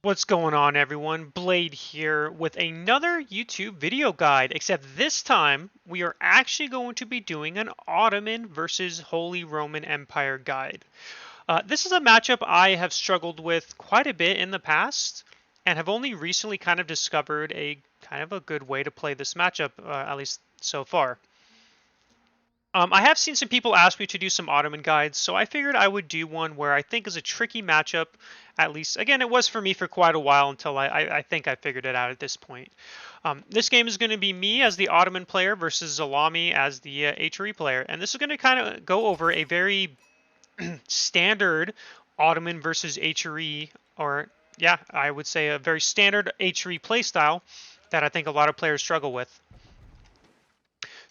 What's going on, everyone? Blade here with another YouTube video guide, except this time we are actually going to be doing an Ottoman versus Holy Roman Empire guide. This is a matchup I have struggled with quite a bit in the past and have only recently kind of discovered a kind of a good way to play this matchup, at least so far. I have seen some people ask me to do some Ottoman guides, so I figured I would do one where I think is a tricky matchup. At least, again, it was for me for quite a while until I think I figured it out at this point. This game is going to be me as the Ottoman player versus Zalami as the HRE player, and this is going to kind of go over a very standard Ottoman versus HRE, or yeah, I would say a very standard HRE playstyle that I think a lot of players struggle with.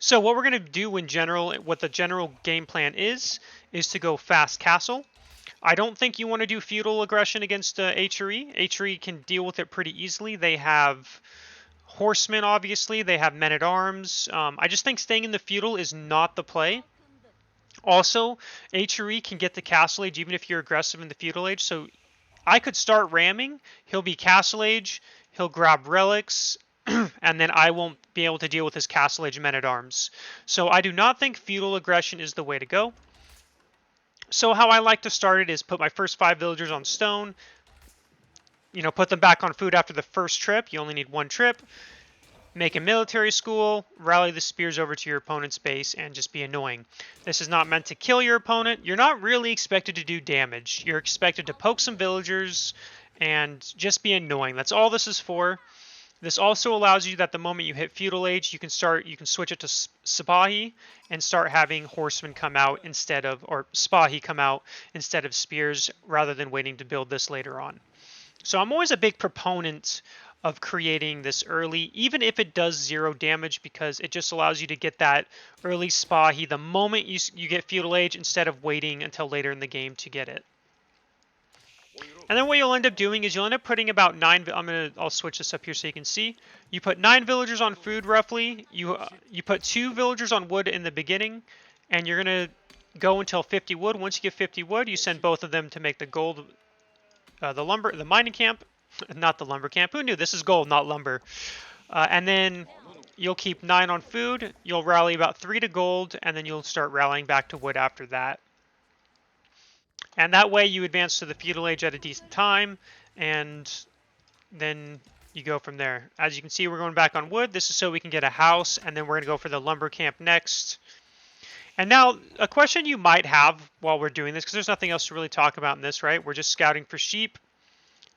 So what we're going to do in general, what the general game plan is to go fast castle. I don't think you want to do feudal aggression against HRE. HRE can deal with it pretty easily. They have horsemen, obviously. They have men-at-arms. I just think staying in the feudal is not the play. Also, HRE can get the castle age even if you're aggressive in the feudal age. So I could start ramming. He'll be castle age. He'll grab relics. And then I won't be able to deal with his castle age men-at-arms. So I do not think feudal aggression is the way to go. So how I like to start it is put my first 5 villagers on stone, put them back on food after the first trip. You only need one trip. Make a military school, rally the spears over to your opponent's base, and just be annoying. This is not meant to kill your opponent. You're not really expected to do damage. You're expected to poke some villagers and just be annoying. That's all this is for. This also allows you that the moment you hit feudal age, you can switch it to Spahi and start having horsemen come out instead of, or Spahi come out instead of spears, rather than waiting to build this later on. So I'm always a big proponent of creating this early, even if it does 0 damage, because it just allows you to get that early Spahi the moment you get feudal age instead of waiting until later in the game to get it. And then what you'll end up doing is you'll end up putting about 9. I'll switch this up here so you can see. You put 9 villagers on food roughly. You put 2 villagers on wood in the beginning, and you're gonna go until 50 wood. Once you get 50 wood, you send both of them to make the gold, the mining camp, not the lumber camp. Who knew? This is gold, not lumber. And then you'll keep 9 on food. You'll rally about 3 to gold, and then you'll start rallying back to wood after that. And that way you advance to the feudal age at a decent time, and then you go from there. As you can see, we're going back on wood. This is so we can get a house, and then we're going to go for the lumber camp next. And now, a question you might have while we're doing this, because there's nothing else to really talk about in this, right? We're just scouting for sheep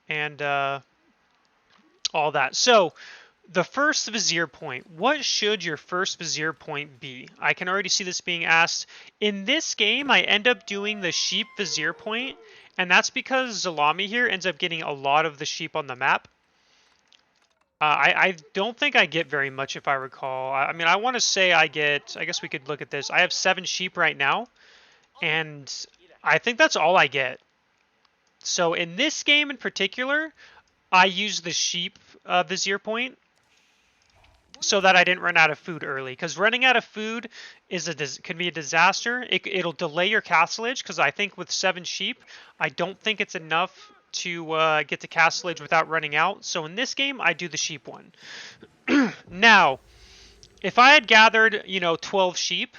and all that. So, the first Vizier point. What should your first Vizier point be? I can already see this being asked. In this game, I end up doing the sheep Vizier point, and that's because Zalami here ends up getting a lot of the sheep on the map. I don't think I get very much, if I recall. I mean, I want to say I guess we could look at this. I have 7 sheep right now, and I think that's all I get. So in this game in particular, I use the sheep Vizier point so that I didn't run out of food early, because running out of food can be a disaster. It'll delay your castle age, because I think with 7 sheep, I don't think it's enough to get to castle age without running out. So in this game, I do the sheep one. Now, if I had gathered, 12 sheep,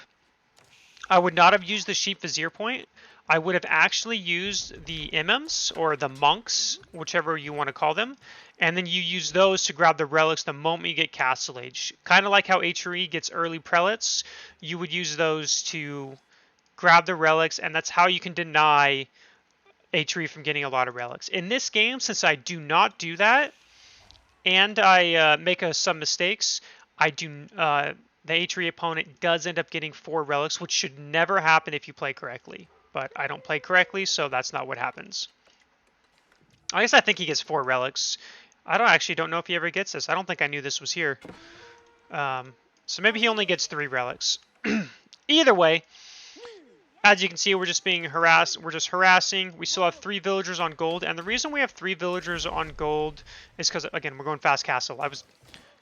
I would not have used the sheep Vizier point. I would have actually used the imams, or the monks, whichever you want to call them, and then you use those to grab the relics the moment you get castle age. Kind of like how HRE gets early prelates, you would use those to grab the relics, and that's how you can deny HRE from getting a lot of relics. In this game, since I do not do that, and I make some mistakes, the HRE opponent does end up getting 4 relics, which should never happen if you play correctly. But I don't play correctly, so that's not what happens. I think he gets 4 relics. I don't know if he ever gets this. I don't think I knew this was here. So maybe he only gets 3 relics. Either way, as you can see, we're just being harassed. We're just harassing. We still have 3 villagers on gold. And the reason we have 3 villagers on gold is because, again, we're going fast castle. I was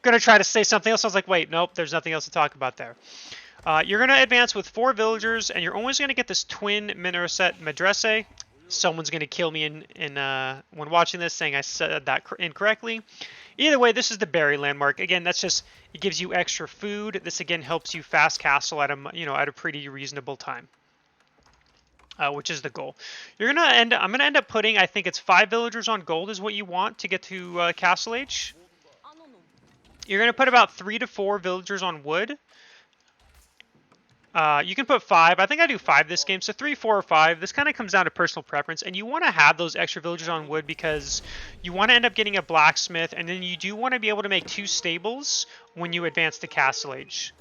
going to try to say something else. I was like, wait, nope, there's nothing else to talk about there. You're going to advance with 4 villagers, and you're always going to get this twin minaret medrese. Someone's going to kill me when watching this saying I said that incorrectly. Either way, this is the berry landmark. Again, that's just, it gives you extra food. This again helps you fast castle at a pretty reasonable time. Which is the goal. I'm gonna end up putting, I think it's 5 villagers on gold is what you want to get to Castle Age. You're gonna put about 3 to 4 villagers on wood. You can put 5. I think I do 5 this game, so 3, 4, or 5. This kind of comes down to personal preference, and you want to have those extra villagers on wood because you want to end up getting a blacksmith, and then you do want to be able to make 2 stables when you advance to Castle Age.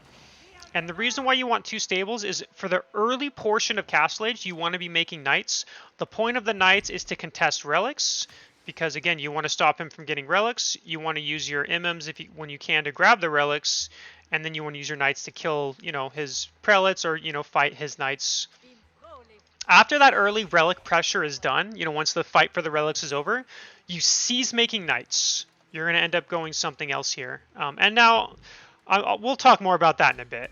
And the reason why you want 2 stables is for the early portion of Castle Age, you want to be making knights. The point of the knights is to contest relics, because again, you want to stop him from getting relics. You want to use your imams when you can to grab the relics, and then you want to use your knights to kill, his prelates or, fight his knights. After that early relic pressure is done, once the fight for the relics is over, you cease making knights. You're going to end up going something else here. And now, we'll talk more about that in a bit.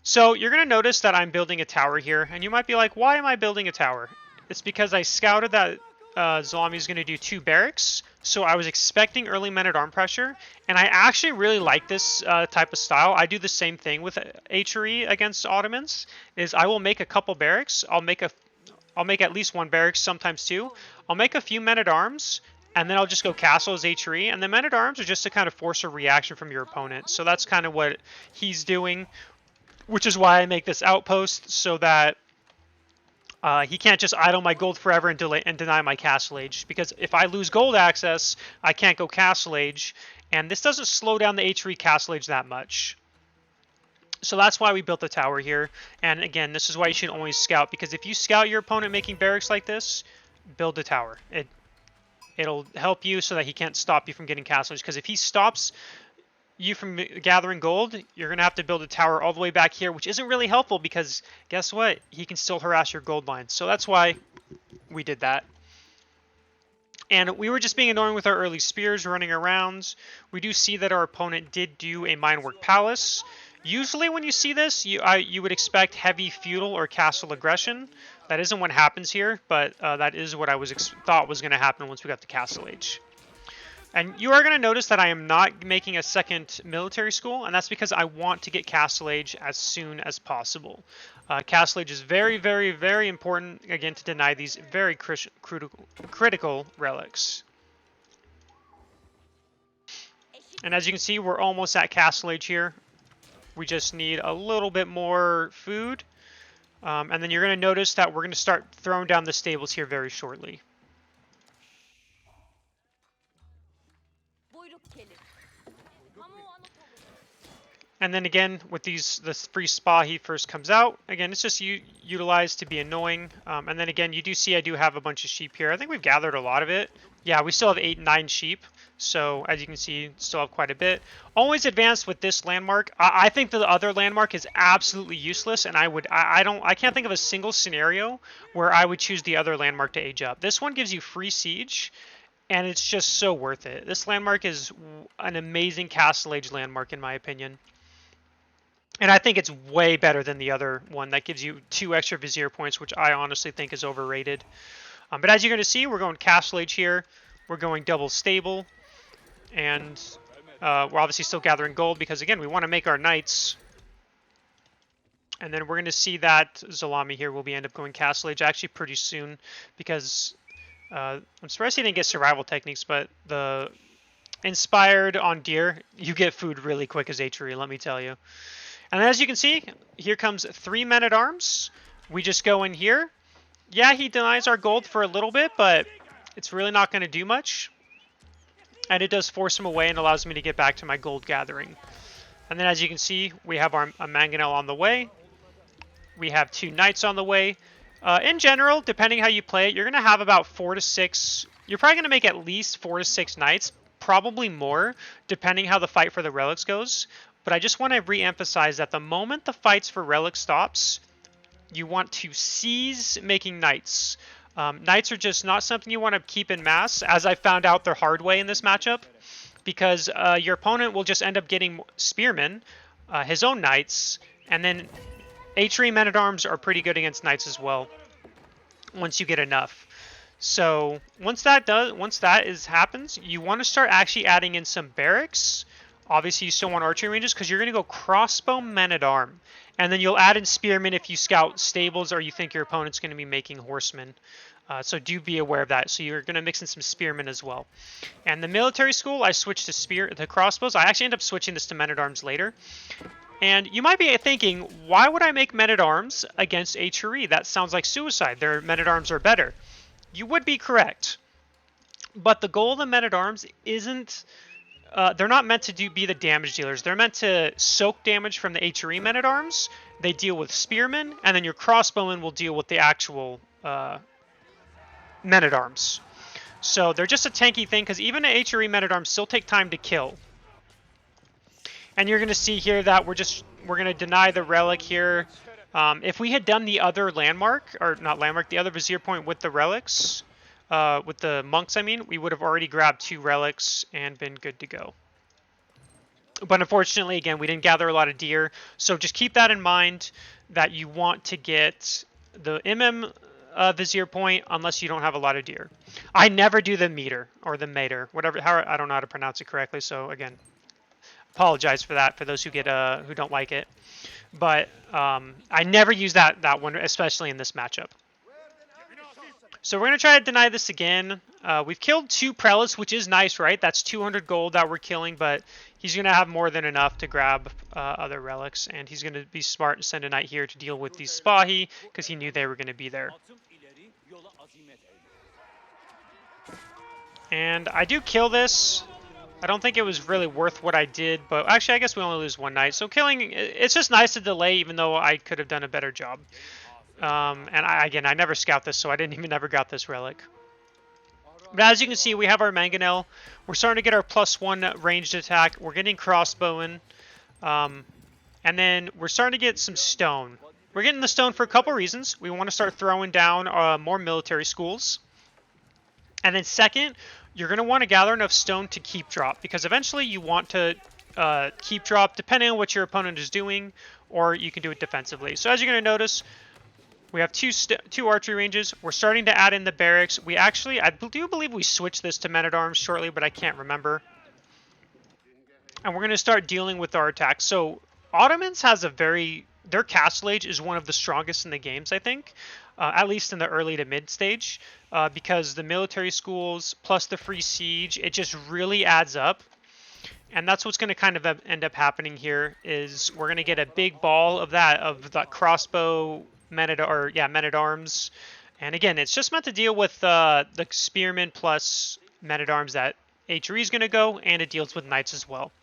So you're going to notice that I'm building a tower here, and you might be like, why am I building a tower? It's because I scouted that Zalami is going to do 2 barracks, so I was expecting early men-at-arm pressure, and I actually really like this type of style. I do the same thing with HRE against Ottomans, is I will make a couple barracks. I'll make at least 1 barracks, sometimes 2. I'll make a few men-at-arms, and then I'll just go castle as HRE, and the men-at-arms are just to kind of force a reaction from your opponent. So that's kind of what he's doing, which is why I make this outpost, so that he can't just idle my gold forever and deny my Castle Age. Because if I lose gold access, I can't go Castle Age, and this doesn't slow down the HRE Castle Age that much. So that's why we built the tower here. And again, this is why you should always scout, because if you scout your opponent making barracks like this, build a tower. It'll help you so that he can't stop you from getting Castle Age. Because if he stops you from gathering gold, you're going to have to build a tower all the way back here, which isn't really helpful because guess what? He can still harass your gold line. So that's why we did that. And we were just being annoying with our early spears running around. We do see that our opponent did do a minework palace. Usually when you see this, you would expect heavy feudal or castle aggression. That isn't what happens here, but that is what I thought was going to happen once we got to Castle Age. And you are going to notice that I am not making a second military school, and that's because I want to get Castle Age as soon as possible. Castle Age is very, very, very important, again, to deny these very critical relics. And as you can see, we're almost at Castle Age here. We just need a little bit more food. And then you're going to notice that we're going to start throwing down the stables here very shortly. And then again, with the free spa, he first comes out. Again, it's just utilized to be annoying. And then again, you do see I do have a bunch of sheep here. I think we've gathered a lot of it. Yeah, we still have 8, 9 sheep. So as you can see, still have quite a bit. Always advanced with this landmark. I think the other landmark is absolutely useless, and I can't think of a single scenario where I would choose the other landmark to age up. This one gives you free siege, and it's just so worth it. This landmark is an amazing Castle Age landmark in my opinion. And I think it's way better than the other one that gives you 2 extra Vizier points, which I honestly think is overrated. But as you're going to see, we're going Castle Age here. We're going double stable. And we're obviously still gathering gold because, again, we want to make our knights. And then we're going to see that Zalami here will end up going Castle Age actually pretty soon. Because I'm surprised he didn't get survival techniques, but the inspired on deer, you get food really quick as HRE, let me tell you. And as you can see, here comes 3 men-at-arms. We just go in here. Yeah, he denies our gold for a little bit, but it's really not going to do much. And it does force him away and allows me to get back to my gold gathering. And then as you can see, we have a mangonel on the way. We have 2 knights on the way. In general, depending how you play it, you're going to have about 4 to 6. You're probably going to make at least 4 to 6 knights, probably more, depending how the fight for the relics goes. But I just want to re-emphasize that the moment the fights for relics stops, you want to cease making knights. Knights are just not something you want to keep in mass, as I found out the hard way in this matchup, because your opponent will just end up getting spearmen, his own knights, and then HRE men-at-arms are pretty good against knights as well. once you get enough. So once that happens, you want to start actually adding in some barracks. Obviously, you still want archery ranges because you're going to go crossbow, men at arm, and then you'll add in spearmen if you scout stables or you think your opponent's going to be making horsemen. So do be aware of that. So you're going to mix in some spearmen as well. And the military school, I switched to crossbows. I actually end up switching this to men at arms later. And you might be thinking, why would I make men at arms against HRE? That sounds like suicide. Their men at arms are better. You would be correct, but the goal of the men-at-arms isn't, they're not meant to be the damage dealers. They're meant to soak damage from the HRE men-at-arms. They deal with spearmen, and then your crossbowmen will deal with the actual men-at-arms. So they're just a tanky thing, because even the HRE men-at-arms still take time to kill. And you're going to see here that we're going to deny the relic here. If we had done the other landmark, or not landmark, the other Vizier point with the relics, with the monks, I mean, we would have already grabbed 2 relics and been good to go. But unfortunately, again, we didn't gather a lot of deer. So just keep that in mind, that you want to get the Vizier point unless you don't have a lot of deer. I never do the meter, or the meter, whatever, I don't know how to pronounce it correctly. So again, apologize for that for those who get who don't like it. But I never use that one, especially in this matchup. So we're going to try to deny this again. We've killed 2 prelates, which is nice, right? That's 200 gold that we're killing, but he's going to have more than enough to grab other relics, and he's going to be smart and send a knight here to deal with these Spahi, because he knew they were going to be there. And I do kill this. I don't think it was really worth what I did, but actually I guess we only lose 1 knight. So killing, it's just nice to delay, even though I could have done a better job. And I never scout this, so I didn't even ever got this relic. But as you can see, we have our mangonel. We're starting to get our +1 ranged attack. We're getting crossbowing. And then we're starting to get some stone. We're getting the stone for a couple reasons. We want to start throwing down more military schools. And then second, you're going to want to gather enough stone to keep drop, because eventually you want to keep drop depending on what your opponent is doing, or you can do it defensively. So as you're going to notice, we have two archery ranges. We're starting to add in the barracks. We actually, I do believe we switched this to men-at-arms shortly, but I can't remember. And we're going to start dealing with our attacks. So Ottomans has their castle age is one of the strongest in the games, I think. At least in the early to mid stage, because the military schools plus the free siege, it just really adds up. And that's what's going to kind of end up happening here, is we're going to get a big ball of that crossbow men-at-arms. And again, it's just meant to deal with the spearmen plus men-at-arms that HRE is going to go, and it deals with knights as well.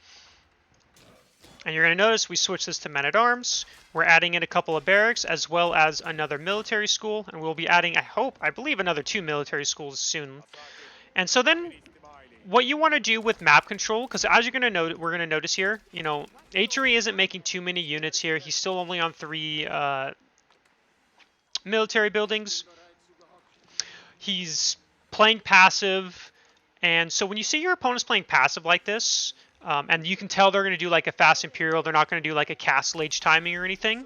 And you're going to notice we switch this to men-at-arms. We're adding in a couple of barracks as well as another military school. And we'll be adding, I believe another 2 military schools soon. And so then what you want to do with map control, because as you're going to note, we're going to notice here, you know, HRE isn't making too many units here. He's still only on 3 military buildings. He's playing passive. And so when you see your opponents playing passive like this, and you can tell they're going to do like a fast imperial, they're not going to do like a castle age timing or anything.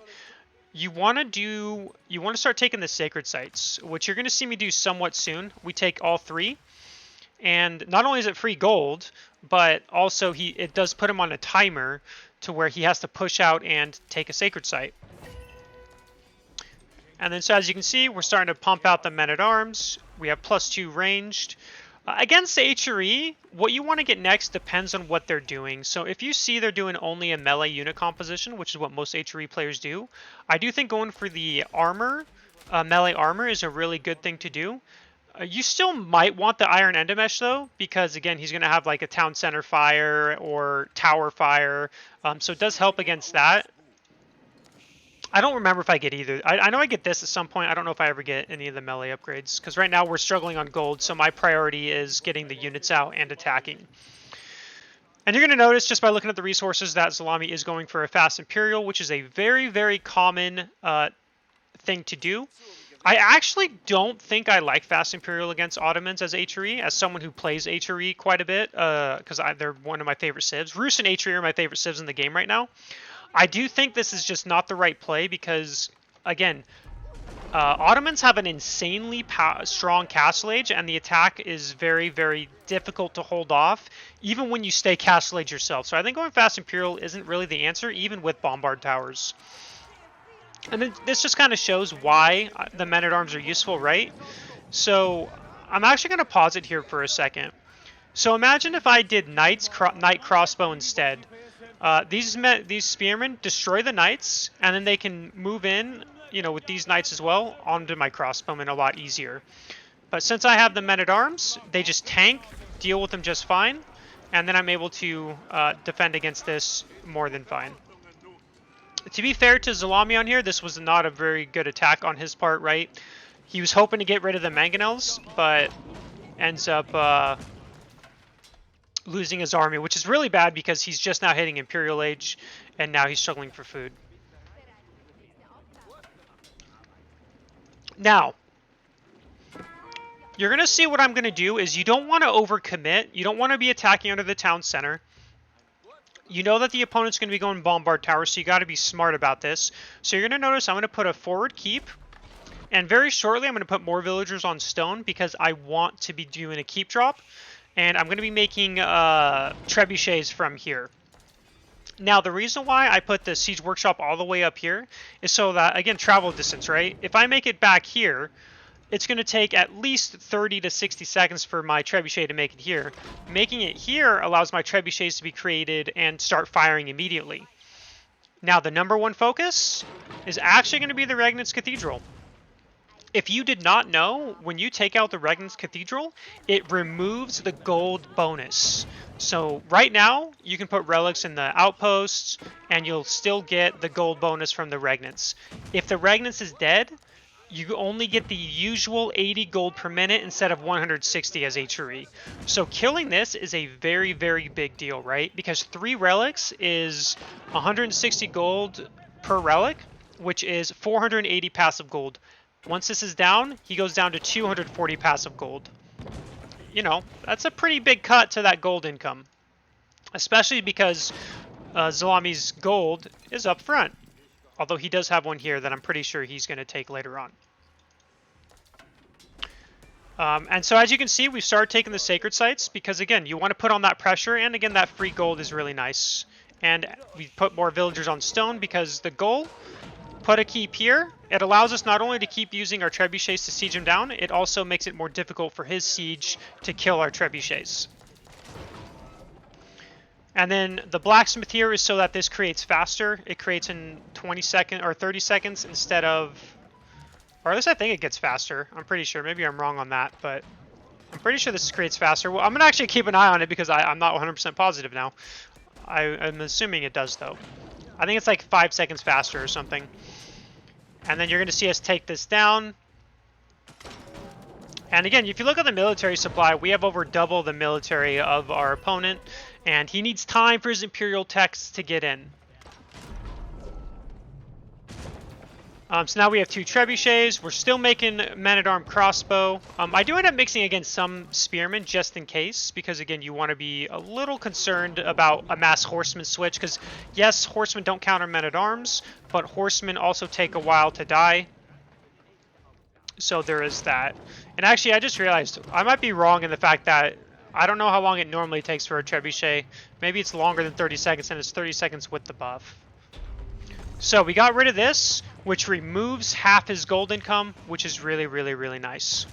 You want to start taking the sacred sites, which you're going to see me do somewhat soon. We take all 3, and not only is it free gold, but also it does put him on a timer to where he has to push out and take a sacred site. And then so as you can see, we're starting to pump out the men-at-arms. We have +2 ranged. Against the HRE, what you want to get next depends on what they're doing. So if you see they're doing only a melee unit composition, which is what most HRE players do, I do think going for the armor, melee armor, is a really good thing to do. You still might want the Iron Endomesh though, because again, he's going to have like a town center fire or tower fire. So it does help against that. I don't remember if I get either. I know I get this at some point. I don't know if I ever get any of the melee upgrades, because right now we're struggling on gold, so my priority is getting the units out and attacking. And you're going to notice just by looking at the resources that Zalami is going for a fast Imperial, which is a very, very common thing to do. I actually don't think I like fast Imperial against Ottomans as HRE, as someone who plays HRE quite a bit, because they're one of my favorite civs. Rus and HRE are my favorite civs in the game right now. I do think this is just not the right play because, again, Ottomans have an insanely strong castle age, and the attack is very, very difficult to hold off, even when you stay castle age yourself. So I think going fast Imperial isn't really the answer, even with bombard towers. And then this just kind of shows why the men-at-arms are useful, right? So I'm actually going to pause it here for a second. So imagine if I did knight crossbow instead. These spearmen destroy the knights, and then they can move in, you know, with these knights as well, onto my crossbowmen a lot easier. But since I have the men-at-arms, they just tank, deal with them just fine, and then I'm able to defend against this more than fine. To be fair to Zalamion here, this was not a very good attack on his part, right? He was hoping to get rid of the mangonels, but ends up losing his army, which is really bad because he's just now hitting Imperial Age, and now he's struggling for food. Now, you're going to see what I'm going to do is you don't want to overcommit. You don't want to be attacking under the town center. You know that the opponent's going to be going bombard tower, so you got to be smart about this. So you're going to notice I'm going to put a forward keep, and very shortly I'm going to put more villagers on stone because I want to be doing a keep drop, and I'm going to be making trebuchets from here. Now, the reason why I put the siege workshop all the way up here is so that, again, travel distance, right? If I make it back here, it's going to take at least 30 to 60 seconds for my trebuchet to make it here. Making it here allows my trebuchets to be created and start firing immediately. Now, the number one focus is actually going to be the Regnitz Cathedral. If you did not know, when you take out the Regnitz Cathedral, it removes the gold bonus. So right now, you can put relics in the outposts, and you'll still get the gold bonus from the Regnitz. If the Regnitz is dead, you only get the usual 80 gold per minute instead of 160 as HRE. So killing this is a very, very big deal, right? Because 3 relics is 160 gold per relic, which is 480 passive gold. Once this is down, he goes down to 240 passive gold. You know, that's a pretty big cut to that gold income. Especially because Zalami's gold is up front. Although he does have one here that I'm pretty sure he's going to take later on. And so as you can see, we've started taking the sacred sites because, again, you want to put on that pressure. And, again, that free gold is really nice. And we put more villagers on stone because the goal, put a keep here. It allows us not only to keep using our trebuchets to siege him down, it also makes it more difficult for his siege to kill our trebuchets. And then the blacksmith here is so that this creates faster. It creates in 20 seconds or 30 seconds instead of, or at least I think it gets faster. I'm pretty sure. Maybe I'm wrong on that, but I'm pretty sure this creates faster. Well, I'm going to actually keep an eye on it because I'm not 100% positive now. I'm assuming it does, though. I think it's like 5 seconds faster or something. And then you're going to see us take this down. And again, if you look at the military supply, we have over double the military of our opponent. And he needs time for his Imperial techs to get in. So now we have 2 trebuchets. We're still making men-at-arm crossbow. I do end up mixing against some spearmen just in case. Because again, you want to be a little concerned about a mass horseman switch. Because yes, horsemen don't counter men-at-arms. But horsemen also take a while to die. So there is that. And actually, I just realized I might be wrong in the fact that I don't know how long it normally takes for a trebuchet. Maybe it's longer than 30 seconds, and it's 30 seconds with the buff. So we got rid of this, which removes half his gold income, which is really, really, really nice.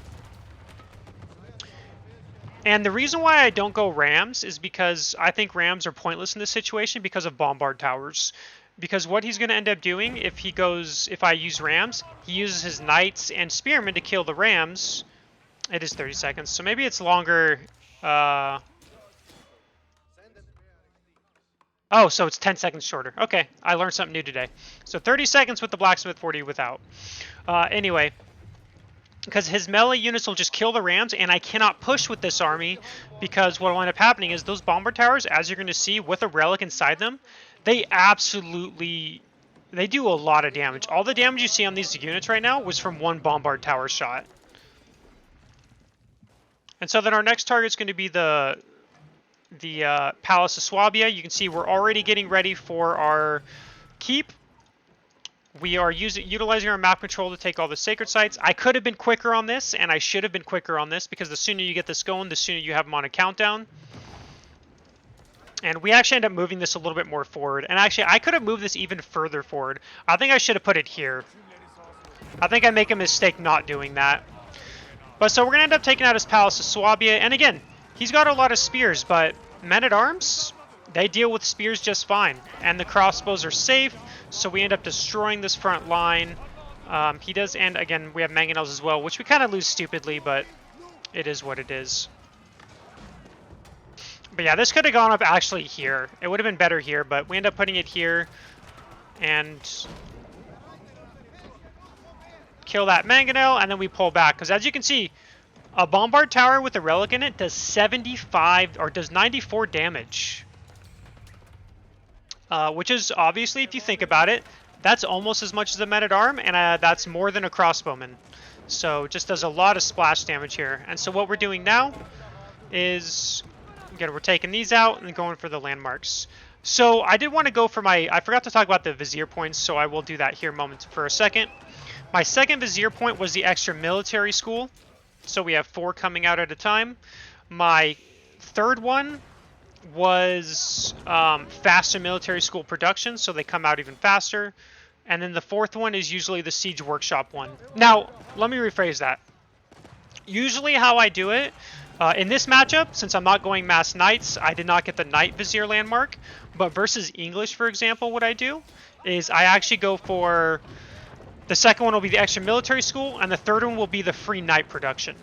And the reason why I don't go rams is because I think rams are pointless in this situation because of bombard towers. Because what he's going to end up doing if I use rams, he uses his knights and spearmen to kill the rams. It is 30 seconds, so maybe it's longer. Oh, so it's 10 seconds shorter. Okay, I learned something new today. So 30 seconds with the blacksmith, 40 without. Anyway, because his melee units will just kill the rams, and I cannot push with this army because what will end up happening is those bombard towers, as you're going to see with a relic inside them, they do a lot of damage. All the damage you see on these units right now was from one bombard tower shot. And so then our next target is going to be the Palace of Swabia. You can see we're already getting ready for our keep. We are utilizing our map control to take all the sacred sites. I could have been quicker on this, and I should have been quicker on this, because the sooner you get this going, the sooner you have them on a countdown. And we actually end up moving this a little bit more forward. And actually, I could have moved this even further forward. I think I should have put it here. I think I make a mistake not doing that. But so we're going to end up taking out his Palace of Swabia. And again, he's got a lot of spears, but men-at-arms, they deal with spears just fine. And the crossbows are safe, so we end up destroying this front line. He does, and again, we have mangonels as well, which we kind of lose stupidly, but it is what it is. But yeah, this could have gone up actually here. It would have been better here, but we end up putting it here and kill that mangonel, and then we pull back. Because as you can see, a bombard tower with a relic in it does 75 or does 94 damage. Which is obviously, if you think about it, that's almost as much as a men-at-arm, and that's more than a crossbowman. So it just does a lot of splash damage here. And so what we're doing now is, again, we're taking these out and going for the landmarks. So I did want to go for I forgot to talk about the Vizier points, so I will do that here for a second. My second Vizier point was the extra military school. So we have 4 coming out at a time. My third one was faster military school production, so they come out even faster. And then the fourth one is usually the Siege Workshop one. Now, let me rephrase that. Usually how I do it, in this matchup, since I'm not going Mass Knights, I did not get the Knight Vizier landmark. But versus English, for example, what I do is I actually go for... The second one will be the extra military school, and the third one will be the free Knight production.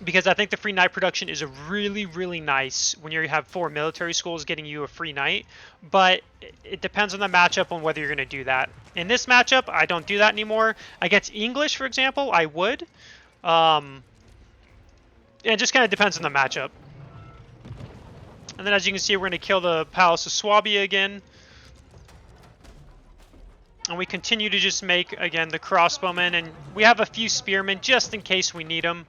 Because I think the free Knight production is a really, really nice when you have 4 military schools getting you a free Knight. But it depends on the matchup on whether you're going to do that. In this matchup, I don't do that anymore. Against English, for example, I would. It just kind of depends on the matchup. And then as you can see, we're going to kill the Palace of Swabia again. And we continue to just make, again, the crossbowmen. And we have a few spearmen just in case we need them.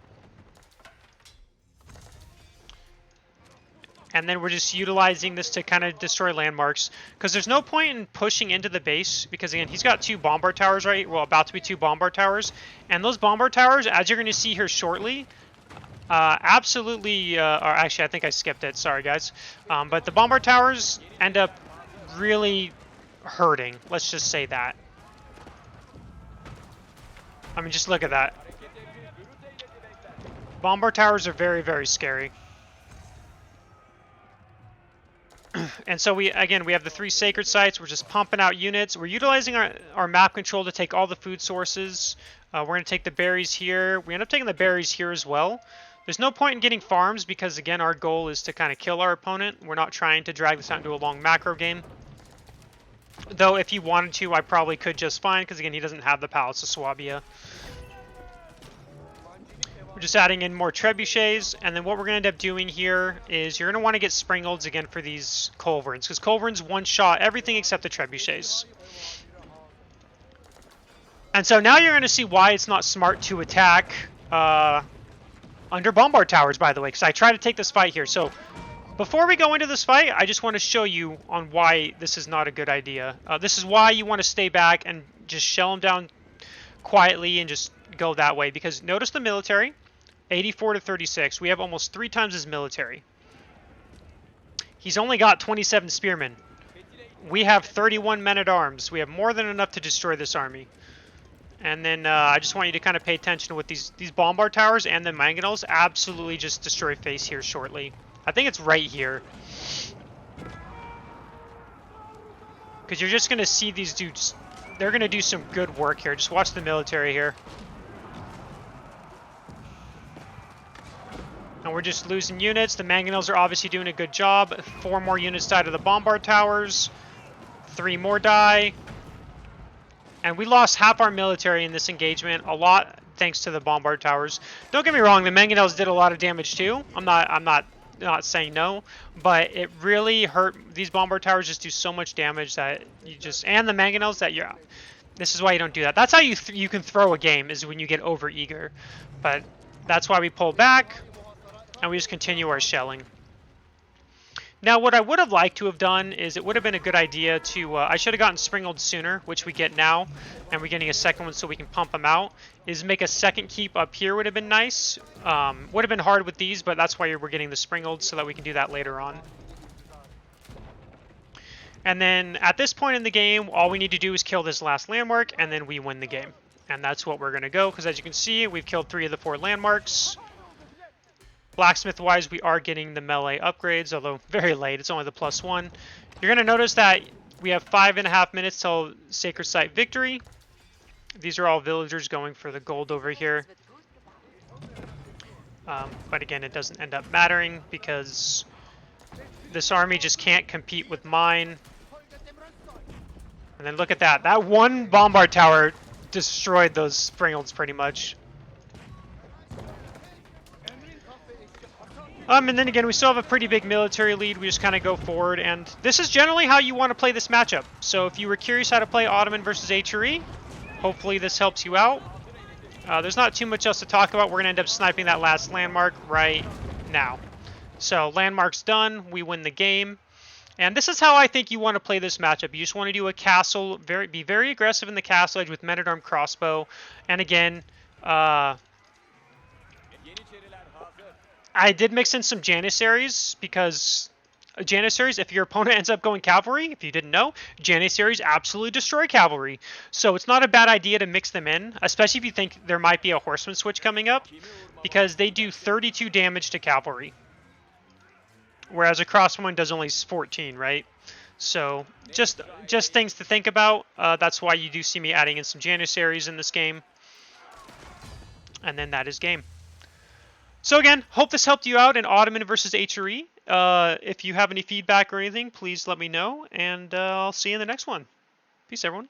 And then we're just utilizing this to kind of destroy landmarks. Because there's no point in pushing into the base. Because, again, he's got 2 bombard towers, right? Well, about to be 2 bombard towers. And those bombard towers, as you're going to see here shortly, absolutely... or actually, I think I skipped it. Sorry, guys. But the bombard towers end up really hurting. Let's just say that. I mean, just look at that. Bombard towers are very, very scary. And so we have the 3 sacred sites. We're just pumping out units. We're utilizing our map control to take all the food sources. We're going to take the berries here. We end up taking the berries here as well. There's no point in getting farms because, again, our goal is to kind of kill our opponent. We're not trying to drag this out into a long macro game. Though if he wanted to, I probably could just fine because, again, he doesn't have the Palace of Swabia. We're just adding in more trebuchets, and then what we're going to end up doing here is you're going to want to get Springalds again for these Culverins, because Culverins one-shot everything except the trebuchets. And so now you're going to see why it's not smart to attack under bombard towers, by the way, because I try to take this fight here. So before we go into this fight, I just want to show you on why this is not a good idea. This is why you want to stay back and just shell them down quietly and just go that way, because notice the military. 84 to 36. We have almost 3 times his military. He's only got 27 spearmen. We have 31 men-at-arms. We have more than enough to destroy this army. And then I just want you to kind of pay attention to what these bombard towers and the mangonels absolutely just destroy face here shortly. I think it's right here. Because you're just going to see these dudes. They're going to do some good work here. Just watch the military here. And we're just losing units. The mangonels are obviously doing a good job. 4 more units died of the bombard towers. 3 more die. And we lost half our military in this engagement. A lot thanks to the bombard towers. Don't get me wrong, the mangonels did a lot of damage too. I'm not saying no, but it really hurt. These bombard towers just do so much damage that you just, and the mangonels that you're, this is why you don't do that. That's how you can throw a game, is when you get over eager. But that's why we pull back. And we just continue our shelling. Now, what I would have liked to have done is it would have been a good idea to, I should have gotten Springled sooner, which we get now, and we're getting a second one so we can pump them out, is make a second keep up here would have been nice. Would have been hard with these, but that's why we're getting the Springled so that we can do that later on. And then at this point in the game, all we need to do is kill this last landmark, and then we win the game. And that's what we're going to go, because as you can see, we've killed 3 of the 4 landmarks. Blacksmith-wise, we are getting the melee upgrades, although very late. It's only the +1. You're going to notice that we have 5.5 minutes till Sacred Site victory. These are all villagers going for the gold over here. But again, it doesn't end up mattering because this army just can't compete with mine. And then look at that. That one bombard tower destroyed those Springleds pretty much. And then again, we still have a pretty big military lead. We just kind of go forward, and this is generally how you want to play this matchup. So if you were curious how to play Ottoman versus HRE, hopefully this helps you out. There's not too much else to talk about. We're going to end up sniping that last landmark right now. So landmark's done. We win the game. And this is how I think you want to play this matchup. You just want to do a castle, be very aggressive in the castle edge with men-at-arms crossbow. And again, I did mix in some Janissaries because Janissaries, if your opponent ends up going cavalry, if you didn't know, Janissaries absolutely destroy cavalry. So it's not a bad idea to mix them in, especially if you think there might be a horseman switch coming up, because they do 32 damage to cavalry, whereas a crossbowman does only 14, right? So just things to think about. That's why you do see me adding in some Janissaries in this game. And then that is game. So again, hope this helped you out in Ottoman versus HRE. If you have any feedback or anything, please let me know, and I'll see you in the next one. Peace, everyone.